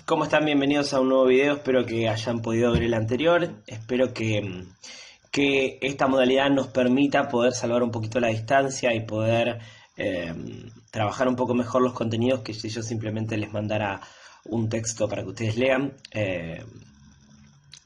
¿Cómo están? Bienvenidos a un nuevo video. Espero que hayan podido ver el anterior. Espero que esta modalidad nos permita poder salvar un poquito la distancia y poder eh, trabajar un poco mejor los contenidos que si yo simplemente les mandara un texto para que ustedes lean.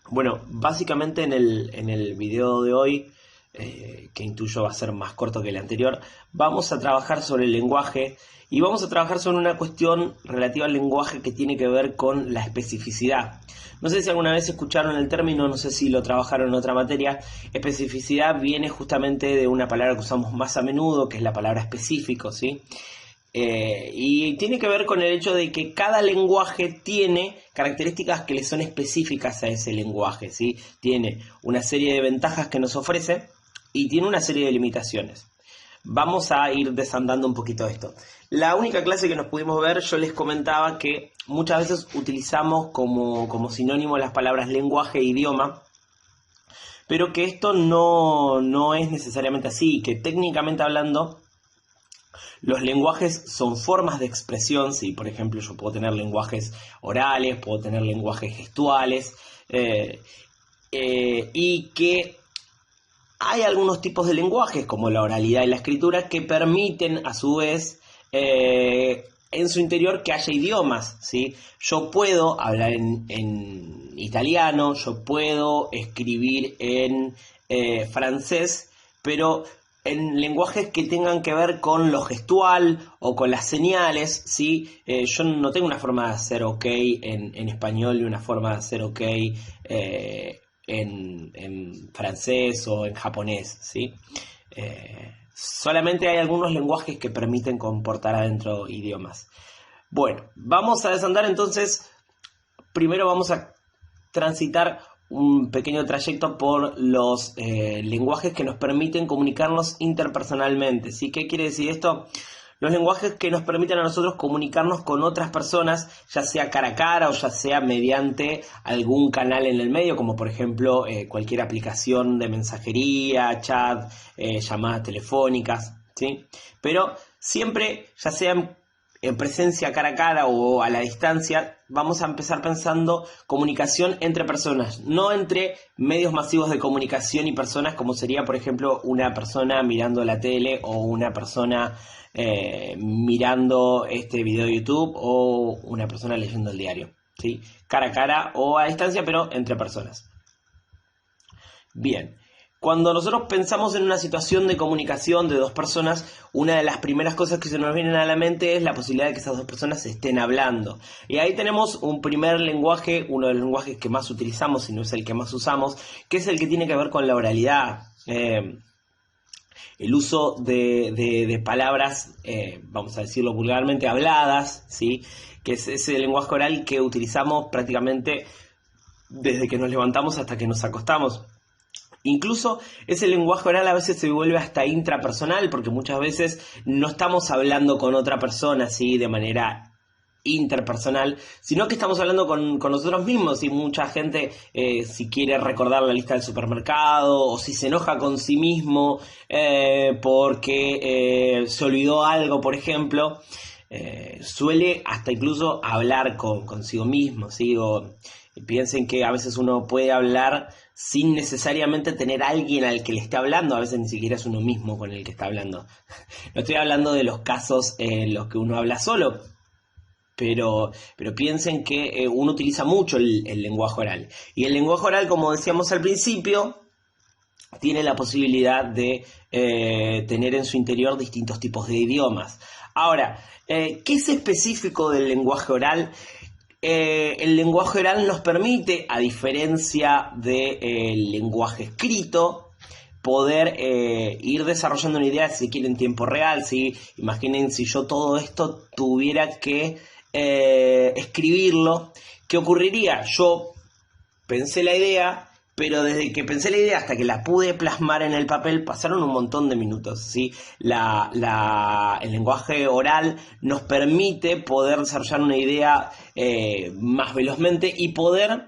Bueno, básicamente en el video de hoy, que intuyo va a ser más corto que el anterior, vamos a trabajar sobre el lenguaje y vamos a trabajar sobre una cuestión relativa al lenguaje que tiene que ver con la especificidad. No sé si alguna vez escucharon el término, no sé si lo trabajaron en otra materia. Especificidad viene justamente de una palabra que usamos más a menudo, que es la palabra específico, ¿sí? Y tiene que ver con el hecho de que cada lenguaje tiene características que le son específicas a ese lenguaje, ¿sí? Tiene una serie de ventajas que nos ofrece y tiene una serie de limitaciones. Vamos a ir desandando un poquito esto. La única clase que nos pudimos ver, yo les comentaba que muchas veces utilizamos como sinónimo las palabras lenguaje e idioma, pero que esto no es necesariamente así, que técnicamente hablando los lenguajes son formas de expresión, ¿sí? Por ejemplo, yo puedo tener lenguajes orales, puedo tener lenguajes gestuales, y que hay algunos tipos de lenguajes, como la oralidad y la escritura, que permiten a su vez en su interior que haya idiomas, ¿sí? Yo puedo hablar en italiano, yo puedo escribir en francés, pero en lenguajes que tengan que ver con lo gestual o con las señales, ¿sí? Yo no tengo una forma de hacer ok en español y una forma de hacer ok en francés o en japonés, ¿sí? Solamente hay algunos lenguajes que permiten comportar adentro idiomas. Bueno, vamos a desandar entonces. Primero vamos a transitar un pequeño trayecto por los lenguajes que nos permiten comunicarnos interpersonalmente, ¿sí? ¿Qué quiere decir esto? Los lenguajes que nos permiten a nosotros comunicarnos con otras personas, ya sea cara a cara o ya sea mediante algún canal en el medio, como por ejemplo cualquier aplicación de mensajería, chat, llamadas telefónicas, ¿sí? Pero siempre, ya sea en presencia cara a cara o a la distancia, vamos a empezar pensando comunicación entre personas, no entre medios masivos de comunicación y personas, como sería por ejemplo una persona mirando la tele o una persona mirando este video de YouTube o una persona leyendo el diario, ¿sí? Cara a cara o a distancia, pero entre personas. Bien. Cuando nosotros pensamos en una situación de comunicación de dos personas, una de las primeras cosas que se nos vienen a la mente es la posibilidad de que esas dos personas estén hablando. Y ahí tenemos un primer lenguaje, uno de los lenguajes que más utilizamos, si no es el que más usamos, que es el que tiene que ver con la oralidad. El uso de palabras, vamos a decirlo vulgarmente, habladas, ¿sí? Que es ese lenguaje oral que utilizamos prácticamente desde que nos levantamos hasta que nos acostamos. Incluso ese lenguaje oral a veces se vuelve hasta intrapersonal, porque muchas veces no estamos hablando con otra persona así de manera interpersonal, sino que estamos hablando con nosotros mismos. Y mucha gente, si quiere recordar la lista del supermercado o si se enoja con sí mismo porque se olvidó algo, por ejemplo, suele hasta incluso hablar consigo mismo, ¿sí? O piensen que a veces uno puede hablar sin necesariamente tener a alguien al que le esté hablando, a veces ni siquiera es uno mismo con el que está hablando. No estoy hablando de los casos en los que uno habla solo, pero piensen que uno utiliza mucho el lenguaje oral. Y el lenguaje oral, como decíamos al principio, tiene la posibilidad de tener en su interior distintos tipos de idiomas. Ahora, ¿qué es específico del lenguaje oral? El lenguaje oral nos permite, a diferencia del lenguaje escrito, poder ir desarrollando una idea, si quieren, en tiempo real, ¿sí? Imaginen si yo todo esto tuviera que escribirlo, ¿qué ocurriría? Yo pensé la idea, pero desde que pensé la idea hasta que la pude plasmar en el papel pasaron un montón de minutos, ¿sí? El lenguaje oral nos permite poder desarrollar una idea más velozmente y poder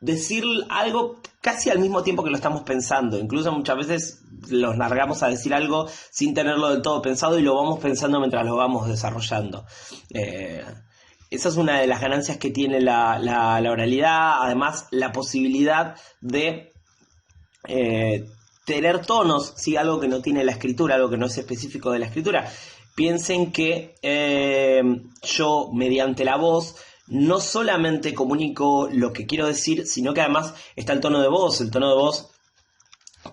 decir algo casi al mismo tiempo que lo estamos pensando. Incluso muchas veces los largamos a decir algo sin tenerlo del todo pensado y lo vamos pensando mientras lo vamos desarrollando. Esa es una de las ganancias que tiene la oralidad. Además, la posibilidad de tener tonos, ¿sí? Algo que no tiene la escritura, algo que no es específico de la escritura. Piensen que yo, mediante la voz, no solamente comunico lo que quiero decir, sino que además está el tono de voz. El tono de voz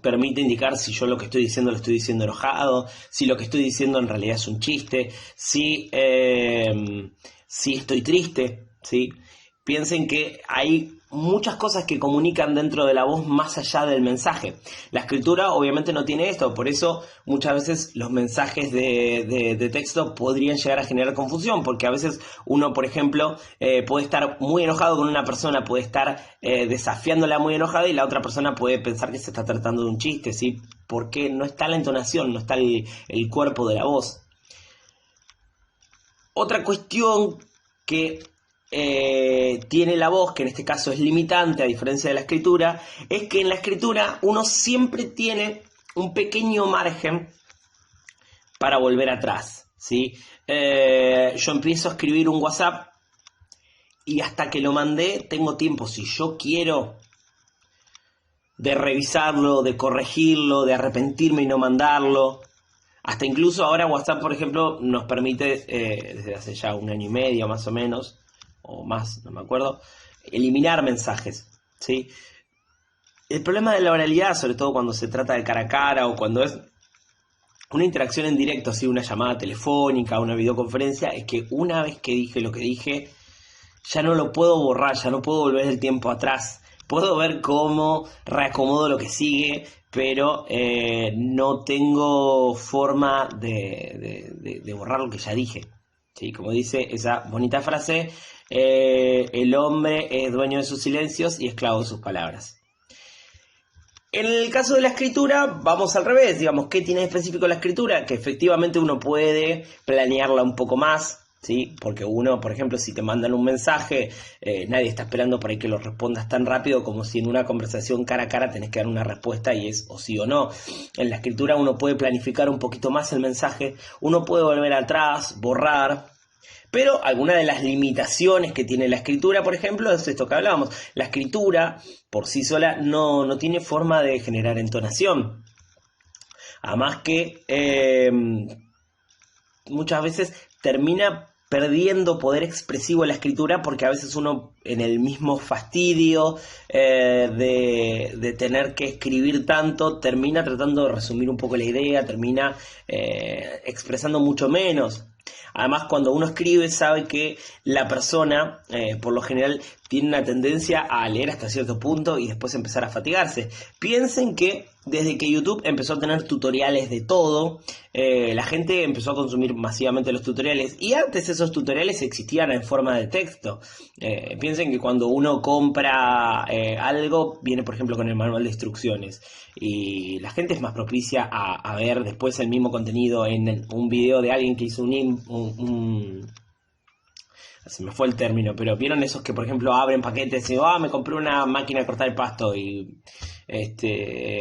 permite indicar si yo lo que estoy diciendo lo estoy diciendo enojado, si lo que estoy diciendo en realidad es un chiste, si estoy triste, ¿sí? Piensen que hay muchas cosas que comunican dentro de la voz más allá del mensaje. La escritura obviamente no tiene esto, por eso muchas veces los mensajes de texto podrían llegar a generar confusión, porque a veces uno, por ejemplo, puede estar muy enojado con una persona, puede estar desafiándola muy enojada y la otra persona puede pensar que se está tratando de un chiste, ¿sí? Porque no está la entonación, no está el cuerpo de la voz. Otra cuestión que tiene la voz, que en este caso es limitante a diferencia de la escritura, es que en la escritura uno siempre tiene un pequeño margen para volver atrás, ¿sí? Yo empiezo a escribir un WhatsApp y hasta que lo mandé tengo tiempo, si yo quiero, de revisarlo, de corregirlo, de arrepentirme y no mandarlo. Hasta incluso ahora WhatsApp, por ejemplo, nos permite, desde hace ya 1 año y medio más o menos, o más, no me acuerdo, eliminar mensajes, ¿sí? El problema de la oralidad, sobre todo cuando se trata de cara a cara o cuando es una interacción en directo, ¿sí? Una llamada telefónica, una videoconferencia, es que una vez que dije lo que dije, ya no lo puedo borrar, ya no puedo volver el tiempo atrás. Puedo ver cómo reacomodo lo que sigue, pero no tengo forma de borrar lo que ya dije. ¿Sí? Como dice esa bonita frase, el hombre es dueño de sus silencios y esclavo de sus palabras. En el caso de la escritura, vamos al revés, digamos, ¿qué tiene de específico la escritura? Que efectivamente uno puede planearla un poco más, ¿sí? Porque uno, por ejemplo, si te mandan un mensaje, nadie está esperando por ahí que lo respondas tan rápido como si en una conversación cara a cara tenés que dar una respuesta y es o sí o no. En la escritura uno puede planificar un poquito más el mensaje, uno puede volver atrás, borrar. Pero alguna de las limitaciones que tiene la escritura, por ejemplo, es esto que hablábamos. La escritura por sí sola no tiene forma de generar entonación. Además que muchas veces termina perdiendo poder expresivo la escritura porque a veces uno en el mismo fastidio de tener que escribir tanto termina tratando de resumir un poco la idea, termina expresando mucho menos. Además, cuando uno escribe sabe que la persona por lo general tiene una tendencia a leer hasta cierto punto y después empezar a fatigarse. Piensen que desde que YouTube empezó a tener tutoriales de todo, la gente empezó a consumir masivamente los tutoriales y antes esos tutoriales existían en forma de texto. Piensen que cuando uno compra algo, viene por ejemplo con el manual de instrucciones y la gente es más propicia a ver después el mismo contenido en un video de alguien que hizo se me fue el término, pero vieron esos que por ejemplo abren paquetes y me compré una máquina de cortar el pasto y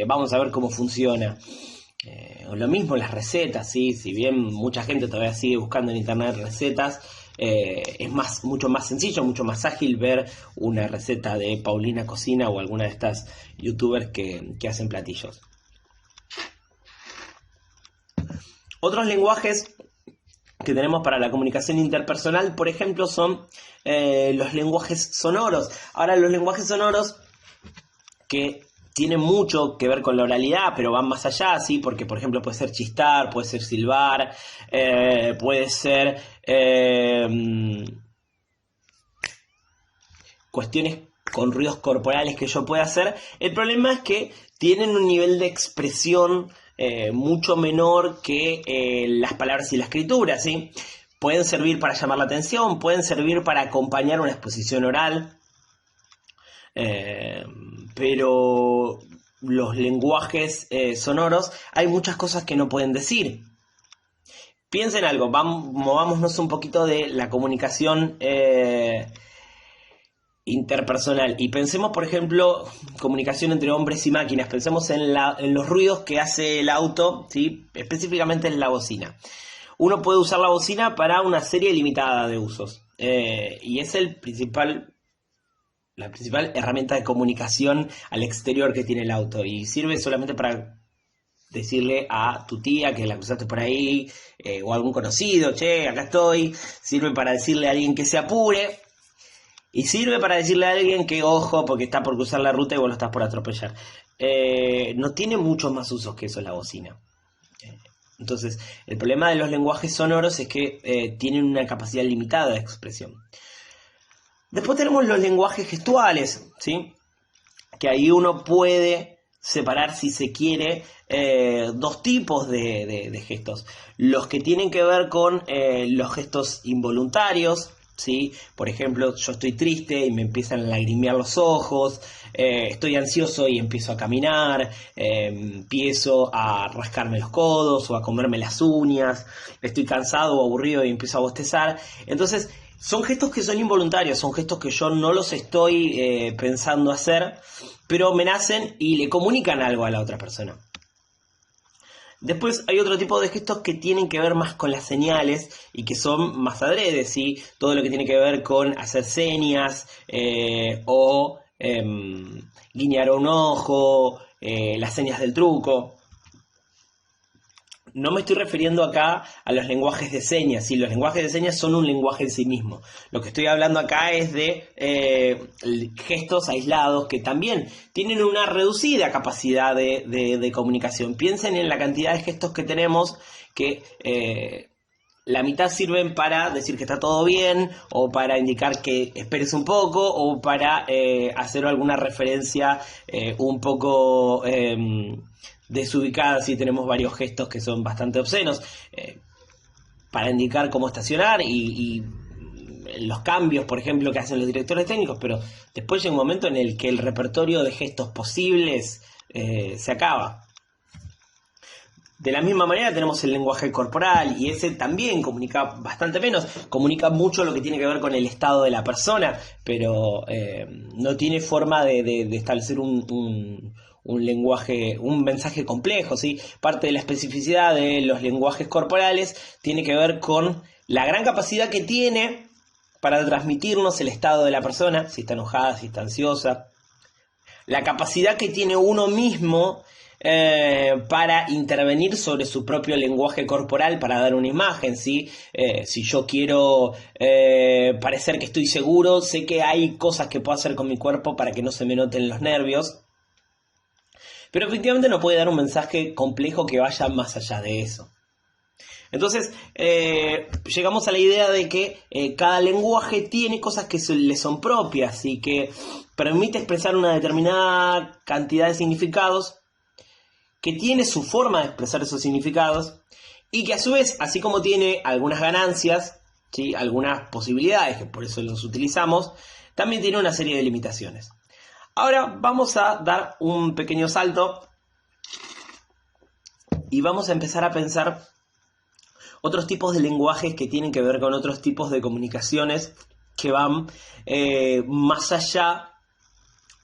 vamos a ver cómo funciona. O lo mismo las recetas, ¿sí? Si bien mucha gente todavía sigue buscando en internet recetas, es mucho más sencillo, mucho más ágil ver una receta de Paulina Cocina o alguna de estas youtubers que hacen platillos. Otros lenguajes que tenemos para la comunicación interpersonal, por ejemplo, son los lenguajes sonoros. Ahora, los lenguajes sonoros que tienen mucho que ver con la oralidad, pero van más allá, ¿sí? Porque, por ejemplo, puede ser chistar, puede ser silbar, puede ser cuestiones con ruidos corporales que yo pueda hacer. El problema es que tienen un nivel de expresión mucho menor que las palabras y la escritura, ¿sí? Pueden servir para llamar la atención, pueden servir para acompañar una exposición oral, pero los lenguajes sonoros hay muchas cosas que no pueden decir. Piensen algo, movámonos un poquito de la comunicación interpersonal. Y pensemos, por ejemplo, comunicación entre hombres y máquinas. Pensemos en los ruidos que hace el auto, ¿sí? Específicamente en la bocina. Uno puede usar la bocina para una serie limitada de usos. Y es la principal herramienta de comunicación al exterior que tiene el auto. Y sirve solamente para decirle a tu tía que la cruzaste por ahí, o a algún conocido, che, acá estoy. Sirve para decirle a alguien que se apure. Y sirve para decirle a alguien que, ojo, porque está por cruzar la ruta y vos lo estás por atropellar. No tiene muchos más usos que eso la bocina. Entonces, el problema de los lenguajes sonoros es que tienen una capacidad limitada de expresión. Después tenemos los lenguajes gestuales, ¿sí? Que ahí uno puede separar, si se quiere, dos tipos de gestos. Los que tienen que ver con los gestos involuntarios, ¿sí? Por ejemplo, yo estoy triste y me empiezan a lagrimear los ojos, estoy ansioso y empiezo a caminar, empiezo a rascarme los codos o a comerme las uñas, estoy cansado o aburrido y empiezo a bostezar. Entonces, son gestos que son involuntarios, son gestos que yo no los estoy pensando hacer, pero me nacen y le comunican algo a la otra persona. Después hay otro tipo de gestos que tienen que ver más con las señales y que son más adredes, ¿sí? Todo lo que tiene que ver con hacer señas o guiñar un ojo, las señas del truco. No me estoy refiriendo acá a los lenguajes de señas, ¿sí? Los lenguajes de señas son un lenguaje en sí mismo. Lo que estoy hablando acá es de gestos aislados que también tienen una reducida capacidad de comunicación. Piensen en la cantidad de gestos que tenemos que la mitad sirven para decir que está todo bien, o para indicar que esperes un poco, o para hacer alguna referencia un poco desubicada, si tenemos varios gestos que son bastante obscenos, para indicar cómo estacionar y los cambios, por ejemplo, que hacen los directores técnicos, pero después llega un momento en el que el repertorio de gestos posibles se acaba. De la misma manera tenemos el lenguaje corporal, y ese también comunica bastante menos, comunica mucho lo que tiene que ver con el estado de la persona, pero no tiene forma de establecer un lenguaje, un mensaje complejo, ¿sí? Parte de la especificidad de los lenguajes corporales tiene que ver con la gran capacidad que tiene para transmitirnos el estado de la persona, si está enojada, si está ansiosa, la capacidad que tiene uno mismo para intervenir sobre su propio lenguaje corporal para dar una imagen, ¿sí? Si yo quiero parecer que estoy seguro, sé que hay cosas que puedo hacer con mi cuerpo para que no se me noten los nervios, pero efectivamente no puede dar un mensaje complejo que vaya más allá de eso. Entonces, llegamos a la idea de que cada lenguaje tiene cosas que le son propias y que permite expresar una determinada cantidad de significados, que tiene su forma de expresar esos significados y que a su vez, así como tiene algunas ganancias, ¿sí? Algunas posibilidades, que por eso los utilizamos, también tiene una serie de limitaciones. Ahora vamos a dar un pequeño salto y vamos a empezar a pensar otros tipos de lenguajes que tienen que ver con otros tipos de comunicaciones que van más allá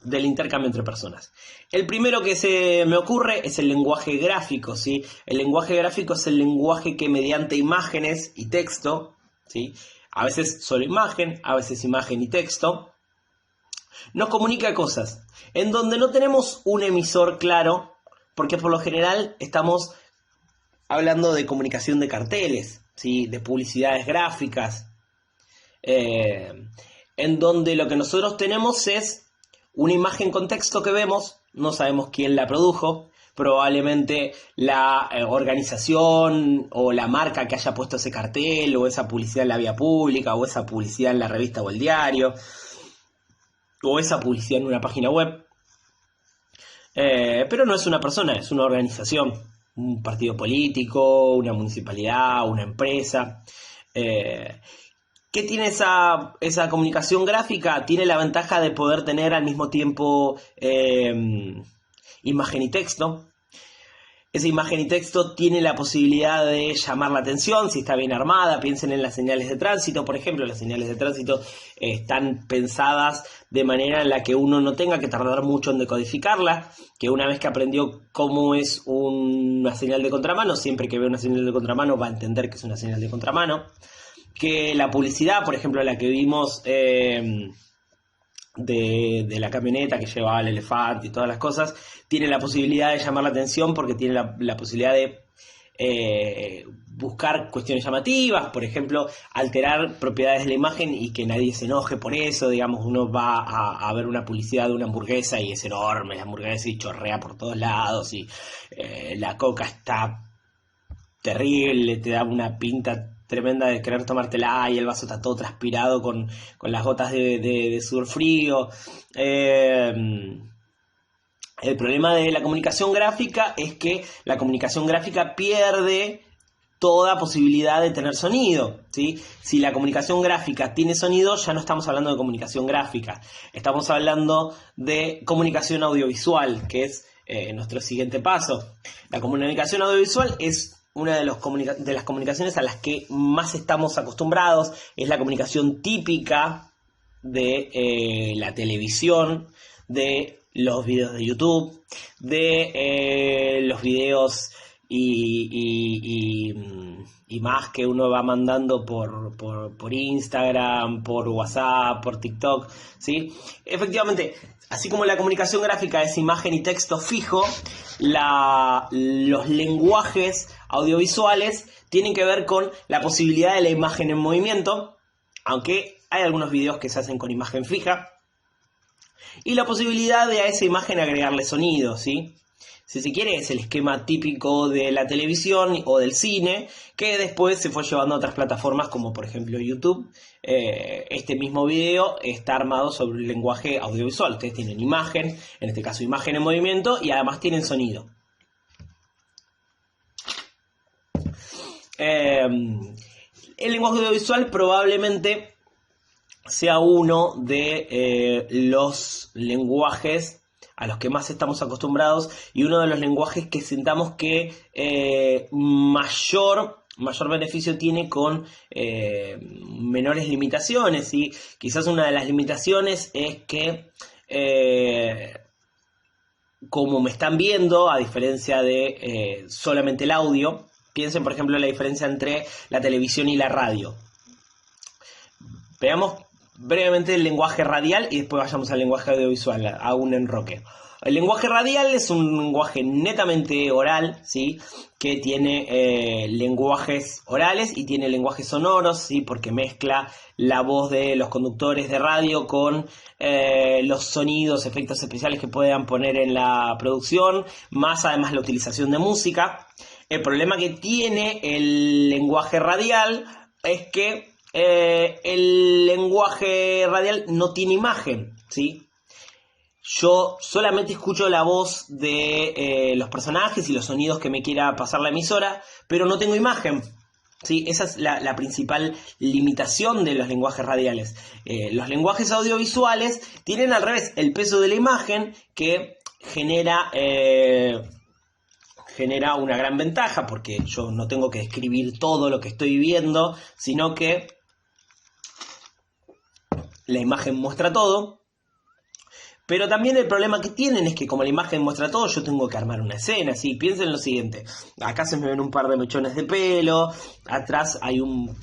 del intercambio entre personas. El primero que se me ocurre es el lenguaje gráfico, ¿sí? El lenguaje gráfico es el lenguaje que mediante imágenes y texto, ¿sí? A veces solo imagen, a veces imagen y texto, nos comunica cosas en donde no tenemos un emisor claro, porque por lo general estamos hablando de comunicación de carteles, ¿sí? De publicidades gráficas, en donde lo que nosotros tenemos es una imagen con texto que vemos, no sabemos quién la produjo, probablemente la organización o la marca que haya puesto ese cartel, o esa publicidad en la vía pública, o esa publicidad en la revista o el diario, o esa publicidad en una página web. Pero no es una persona, es una organización, un partido político, una municipalidad, una empresa. ¿Qué tiene esa comunicación gráfica? Tiene la ventaja de poder tener al mismo tiempo imagen y texto. Esa imagen y texto tiene la posibilidad de llamar la atención si está bien armada. Piensen en las señales de tránsito, por ejemplo. Las señales de tránsito están pensadas de manera en la que uno no tenga que tardar mucho en decodificarla, que una vez que aprendió cómo es una señal de contramano, siempre que ve una señal de contramano va a entender que es una señal de contramano. Que la publicidad, por ejemplo, la que vimos de la camioneta que llevaba el elefante y todas las cosas, tiene la posibilidad de llamar la atención porque tiene la posibilidad de buscar cuestiones llamativas, por ejemplo, alterar propiedades de la imagen y que nadie se enoje por eso. Digamos, uno va a ver una publicidad de una hamburguesa y es enorme la hamburguesa y chorrea por todos lados y la coca está terrible, te da una pinta tremenda de querer tomártela y el vaso está todo transpirado con las gotas de sudor frío. El problema de la comunicación gráfica es que la comunicación gráfica pierde toda posibilidad de tener sonido, ¿sí? Si la comunicación gráfica tiene sonido, ya no estamos hablando de comunicación gráfica, estamos hablando de comunicación audiovisual, que es nuestro siguiente paso. La comunicación audiovisual es una de las comunicaciones a las que más estamos acostumbrados. Es la comunicación típica de la televisión, de los videos de YouTube, de los videos y más que uno va mandando por Instagram, por WhatsApp, por TikTok, ¿sí? Efectivamente, así como la comunicación gráfica es imagen y texto fijo, los lenguajes audiovisuales tienen que ver con la posibilidad de la imagen en movimiento, aunque hay algunos videos que se hacen con imagen fija, y la posibilidad de a esa imagen agregarle sonido, ¿sí? Si se quiere, es el esquema típico de la televisión o del cine, que después se fue llevando a otras plataformas como por ejemplo YouTube. Este mismo video está armado sobre un lenguaje audiovisual. Ustedes tienen imagen, en este caso imagen en movimiento, y además tienen sonido. El lenguaje audiovisual probablemente sea uno de los lenguajes a los que más estamos acostumbrados y uno de los lenguajes que sintamos que mayor beneficio tiene con menores limitaciones. ¿Sí? Quizás una de las limitaciones es que como me están viendo, a diferencia de solamente el audio, piensen por ejemplo en la diferencia entre la televisión y la radio. Veamos brevemente el lenguaje radial y después vayamos al lenguaje audiovisual, a un enroque. El lenguaje radial es un lenguaje netamente oral, ¿sí? Que tiene lenguajes orales y tiene lenguajes sonoros, ¿sí? Porque mezcla la voz de los conductores de radio con los sonidos, efectos especiales que puedan poner en la producción, más además la utilización de música. El problema que tiene el lenguaje radial es que el lenguaje radial no tiene imagen, ¿sí? Yo solamente escucho la voz de los personajes y los sonidos que me quiera pasar la emisora, pero no tengo imagen, ¿sí? Esa es la principal limitación de los lenguajes radiales. Los lenguajes audiovisuales tienen al revés el peso de la imagen que genera una gran ventaja, porque yo no tengo que describir todo lo que estoy viendo, sino que la imagen muestra todo. Pero también el problema que tienen es que como la imagen muestra todo, yo tengo que armar una escena, ¿sí? Piensen lo siguiente, acá se me ven un par de mechones de pelo, atrás hay un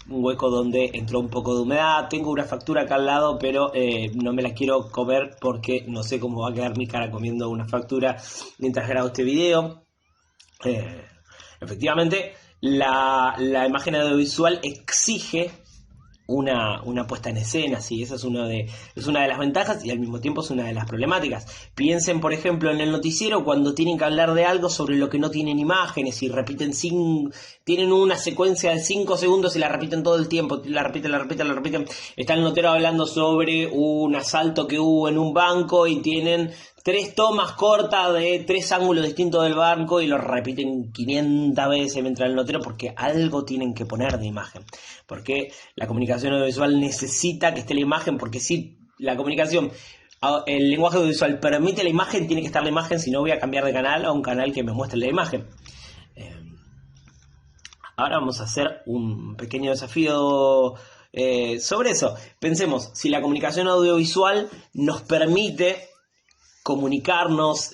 hueco donde entró un poco de humedad, tengo una factura acá al lado, pero no me la quiero comer porque no sé cómo va a quedar mi cara comiendo una factura mientras grabo este video. Efectivamente, la imagen audiovisual exige una puesta en escena, ¿sí? Esa es una de las ventajas y al mismo tiempo es una de las problemáticas. Piensen, por ejemplo, en el noticiero cuando tienen que hablar de algo sobre lo que no tienen imágenes y tienen una secuencia de 5 segundos y la repiten todo el tiempo, la repiten. Está el notero hablando sobre un asalto que hubo en un banco y tienen 3 tomas cortas de 3 ángulos distintos del banco y lo repiten 500 veces mientras el notero, porque algo tienen que poner de imagen. Porque la comunicación audiovisual necesita que esté la imagen, porque si la comunicación el lenguaje audiovisual permite la imagen, tiene que estar la imagen, si no voy a cambiar de canal a un canal que me muestre la imagen. Ahora vamos a hacer un pequeño desafío sobre eso. Pensemos, si la comunicación audiovisual nos permite comunicarnos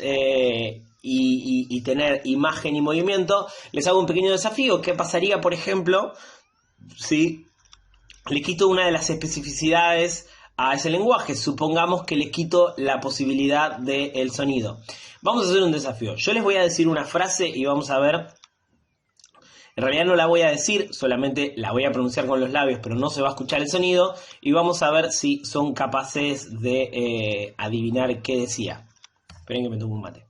y tener imagen y movimiento, les hago un pequeño desafío. ¿Qué pasaría, por ejemplo, si le quito una de las especificidades a ese lenguaje? Supongamos que le quito la posibilidad del sonido. Vamos a hacer un desafío. Yo les voy a decir una frase y vamos a ver. En realidad no la voy a decir, solamente la voy a pronunciar con los labios, pero no se va a escuchar el sonido. Y vamos a ver si son capaces de adivinar qué decía. Esperen que me tomo un mate.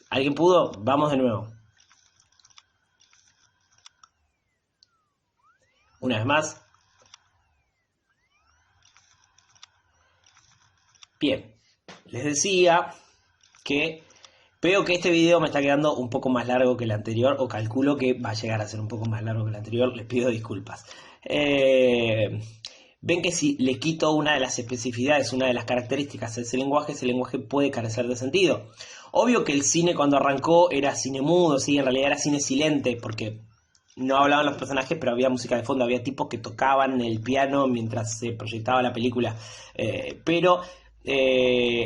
¿Alguien pudo? Vamos de nuevo. Una vez más. Bien, les decía que veo que este video me está quedando un poco más largo que el anterior, o calculo que va a llegar a ser un poco más largo que el anterior, les pido disculpas. Ven que si le quito una de las especificidades, una de las características de ese lenguaje puede carecer de sentido. Obvio que el cine cuando arrancó era cine mudo, ¿sí? En realidad era cine silente, porque no hablaban los personajes, pero había música de fondo, había tipos que tocaban el piano mientras se proyectaba la película, pero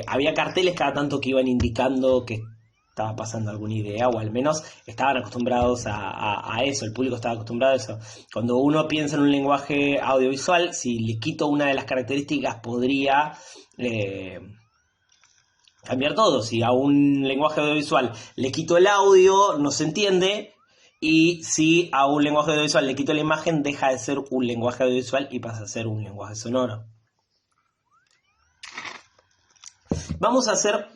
había carteles cada tanto que iban indicando que estaba pasando alguna idea, o al menos estaban acostumbrados a eso, el público estaba acostumbrado a eso. Cuando uno piensa en un lenguaje audiovisual, si le quito una de las características podría cambiar todo. Si a un lenguaje audiovisual le quito el audio, no se entiende, y si a un lenguaje audiovisual le quito la imagen, deja de ser un lenguaje audiovisual y pasa a ser un lenguaje sonoro. Vamos a hacer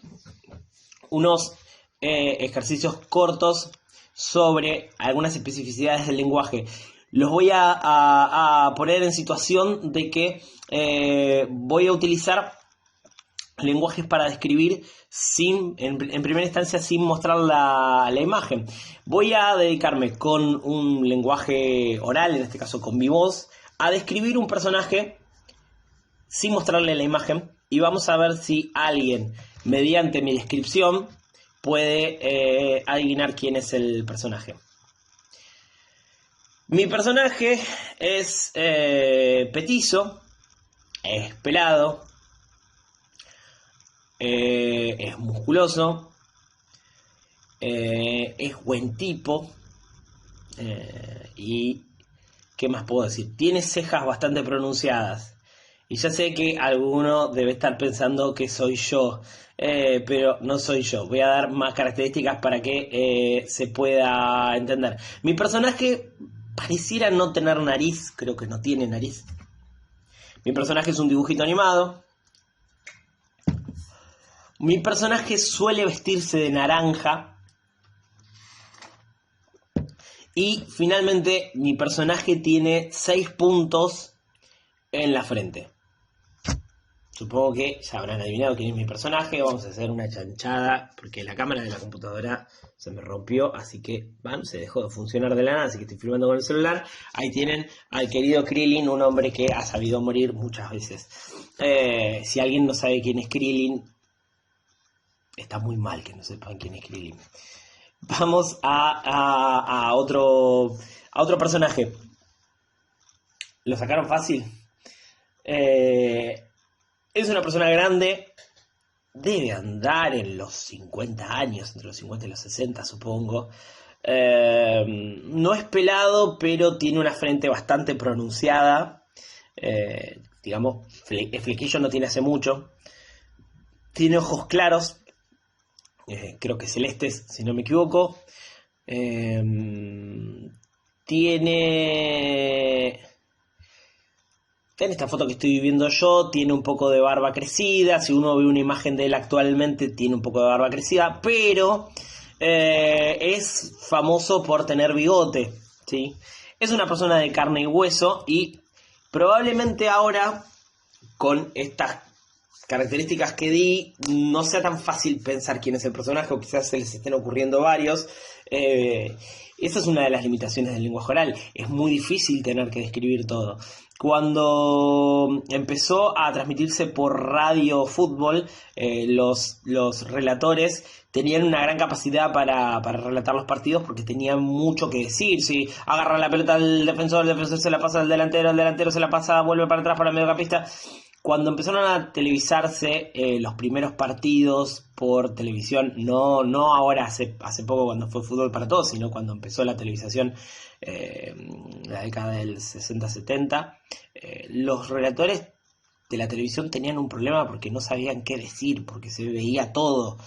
unos ejercicios cortos sobre algunas especificidades del lenguaje. Los voy a poner en situación de que voy a utilizar lenguajes para describir en primera instancia sin mostrar la imagen. Voy a dedicarme con un lenguaje oral, en este caso con mi voz, a describir un personaje sin mostrarle la imagen, y vamos a ver si alguien, mediante mi descripción, puede adivinar quién es el personaje. Mi personaje es petizo, es pelado, es musculoso, es buen tipo, y ¿qué más puedo decir? Tiene cejas bastante pronunciadas. Y ya sé que alguno debe estar pensando que soy yo, pero no soy yo. Voy a dar más características para que se pueda entender. Mi personaje pareciera no tener nariz, creo que no tiene nariz. Mi personaje es un dibujito animado. Mi personaje suele vestirse de naranja. Y finalmente mi personaje tiene 6 puntos en la frente. Supongo que ya habrán adivinado quién es mi personaje. Vamos a hacer una chanchada porque la cámara de la computadora se me rompió, así que se dejó de funcionar de la nada, así que estoy filmando con el celular. Ahí tienen al querido Krillin, un hombre que ha sabido morir muchas veces. Si alguien no sabe quién es Krillin, está muy mal que no sepan quién es Krillin. Vamos a otro personaje. ¿Lo sacaron fácil? Es una persona grande, debe andar en los 50 años, entre los 50 y los 60 supongo. No es pelado, pero tiene una frente bastante pronunciada. Digamos, flequillo no tiene hace mucho. Tiene ojos claros, creo que celestes, si no me equivoco. Tiene... En esta foto que estoy viendo yo, tiene un poco de barba crecida. Si uno ve una imagen de él actualmente, tiene un poco de barba crecida, pero es famoso por tener bigote, ¿sí? Es una persona de carne y hueso y probablemente ahora, con estas características que di no sea tan fácil pensar quién es el personaje, o quizás se les estén ocurriendo varios. Esa es una de las limitaciones del lenguaje oral. Es muy difícil tener que describir todo. Cuando empezó a transmitirse por radio fútbol, los relatores tenían una gran capacidad para relatar los partidos porque tenían mucho que decir. Si agarra la pelota al defensor, el defensor se la pasa al delantero, el delantero se la pasa, vuelve para atrás para el mediocampista. Cuando empezaron a televisarse los primeros partidos por televisión, no ahora hace poco cuando fue Fútbol para Todos, sino cuando empezó la televisación en la década del 60-70, los relatores de la televisión tenían un problema porque no sabían qué decir, porque se veía todo,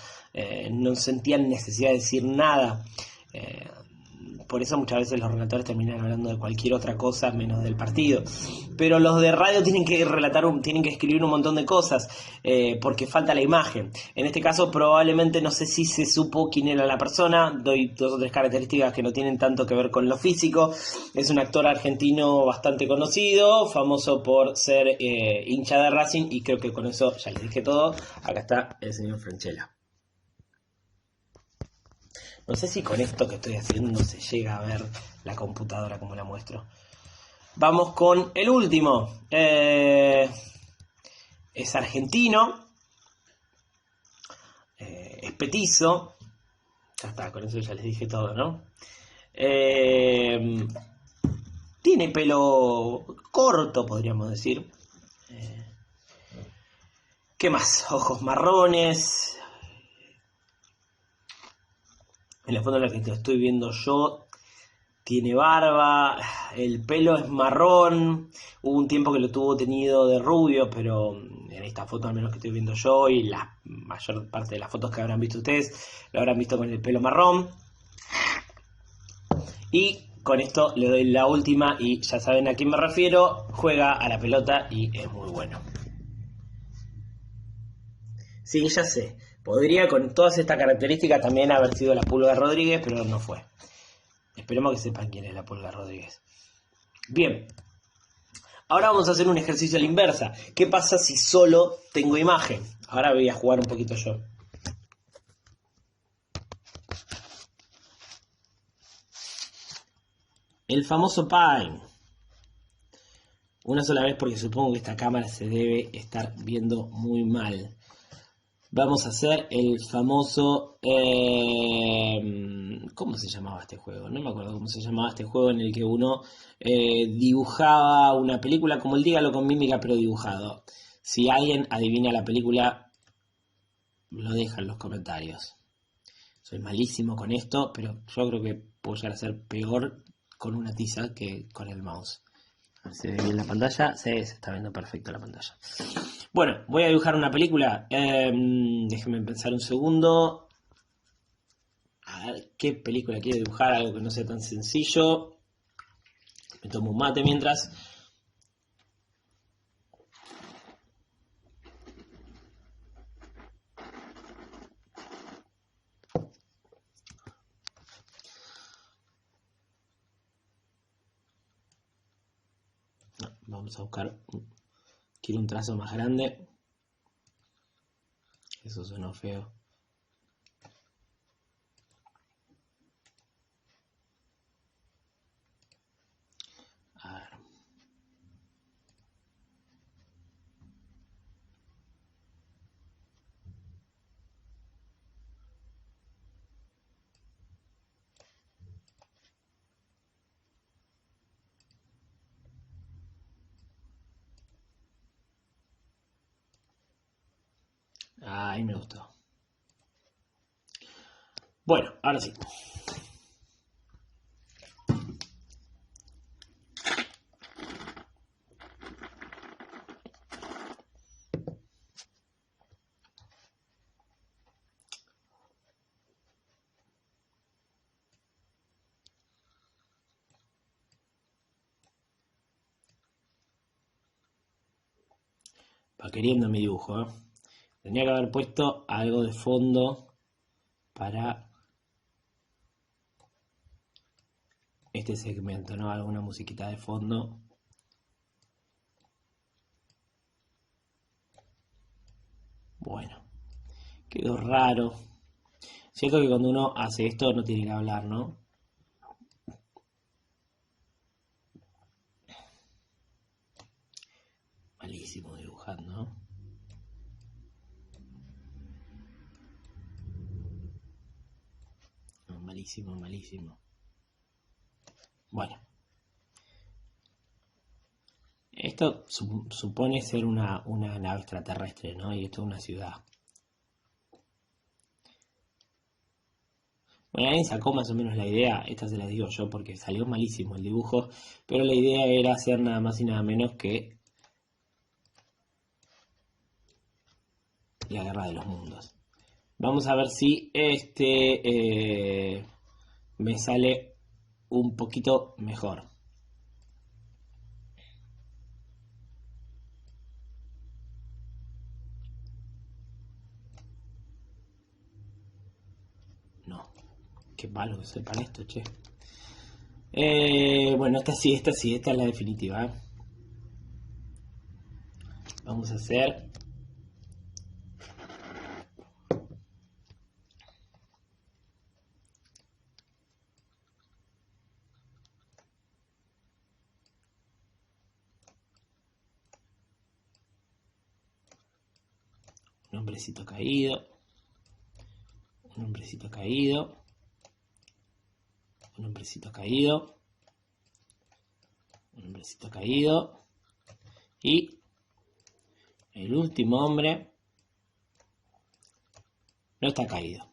no sentían necesidad de decir nada. Por eso muchas veces los relatores terminan hablando de cualquier otra cosa menos del partido. Pero los de radio tienen que tienen que escribir un montón de cosas porque falta la imagen. En este caso probablemente no sé si se supo quién era la persona. Doy 2 o 3 características que no tienen tanto que ver con lo físico. Es un actor argentino bastante conocido, famoso por ser hincha de Racing, y creo que con eso ya les dije todo. Acá está el señor Francella. No sé si con esto que estoy haciendo se llega a ver la computadora como la muestro. Vamos con el último. Es argentino. Es petizo. Ya está, con eso ya les dije todo, ¿no? Tiene pelo corto, podríamos decir. ¿Qué más? Ojos marrones. En el fondo, lo que estoy viendo yo, tiene barba, el pelo es marrón. Hubo un tiempo que lo tuvo tenido de rubio, pero en esta foto, al menos que estoy viendo yo, y la mayor parte de las fotos que habrán visto ustedes, lo habrán visto con el pelo marrón. Y con esto le doy la última, y ya saben a quién me refiero. Juega a la pelota y es muy bueno. Sí, ya sé. Podría con todas estas características también haber sido la Pulga Rodríguez, pero no fue. Esperemos que sepan quién es la Pulga Rodríguez. Bien. Ahora vamos a hacer un ejercicio a la inversa. ¿Qué pasa si solo tengo imagen? Ahora voy a jugar un poquito yo. El famoso Pine. Una sola vez porque supongo que esta cámara se debe estar viendo muy mal. Vamos a hacer el famoso... ¿cómo se llamaba este juego? No me acuerdo cómo se llamaba este juego en el que uno dibujaba una película, como el Dígalo con mímica, pero dibujado. Si alguien adivina la película, lo deja en los comentarios. Soy malísimo con esto, pero yo creo que puedo llegar a ser peor con una tiza que con el mouse. A ver si se ve bien la pantalla. Sí, se está viendo perfecto la pantalla. Bueno, voy a dibujar una película. Déjenme pensar un segundo. A ver qué película quiero dibujar, algo que no sea tan sencillo. Me tomo un mate mientras. No, vamos a buscar. Quiero un trazo más grande. Eso suena feo. A ver. Ahí me gustó. Bueno, ahora sí. Va queriendo mi dibujo, ¿eh? Tenía que haber puesto algo de fondo para este segmento, ¿no? Alguna musiquita de fondo. Bueno, quedó raro. Cierto que cuando uno hace esto no tiene que hablar, ¿no? Malísimo dibujando, ¿no? No, malísimo, malísimo. Bueno. Esto supone ser una nave extraterrestre, ¿no? Y esto es una ciudad. Bueno, alguien sacó más o menos la idea, esta se la digo yo porque salió malísimo el dibujo, pero la idea era hacer nada más y nada menos que la guerra de los mundos. Vamos a ver si me sale un poquito mejor. No, qué malo que sepan esto, che. Bueno, esta es la definitiva, ¿eh? Vamos a hacer un hombrecito caído, un hombrecito caído, un hombrecito caído, un hombrecito caído y el último hombre no está caído.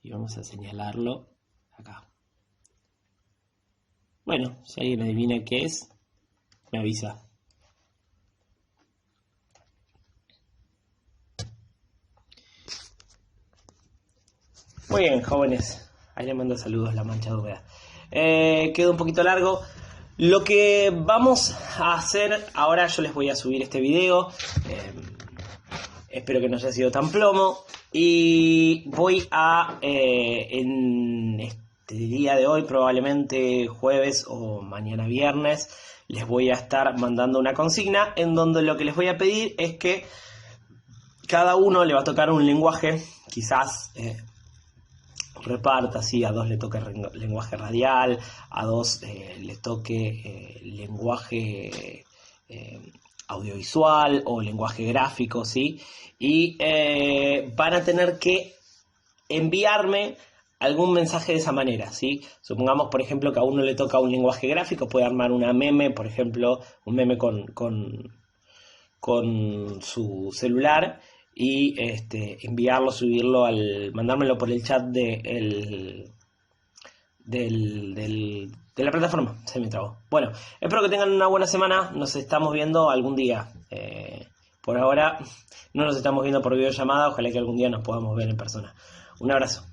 Y vamos a señalarlo acá. Bueno, si alguien adivina qué es, me avisa. Muy bien, jóvenes. Ahí le mando saludos la mancha de húmeda. Quedó un poquito largo. Lo que vamos a hacer ahora, yo les voy a subir este video. Espero que no haya sido tan plomo. Y voy a, en este día de hoy, probablemente jueves o mañana viernes, les voy a estar mandando una consigna en donde lo que les voy a pedir es que cada uno le va a tocar un lenguaje, quizás reparta, así, a 2 le toque lenguaje radial, a 2 le toque lenguaje audiovisual o lenguaje gráfico, ¿sí? Y van a tener que enviarme algún mensaje de esa manera, ¿sí? Supongamos, por ejemplo, que a uno le toca un lenguaje gráfico, puede armar una meme, por ejemplo, un meme con su celular y enviarlo, subirlo, mandármelo por el chat de la plataforma. Se me trabó. Bueno, espero que tengan una buena semana. Nos estamos viendo algún día. Por ahora no nos estamos viendo por videollamada. Ojalá que algún día nos podamos ver en persona. Un abrazo.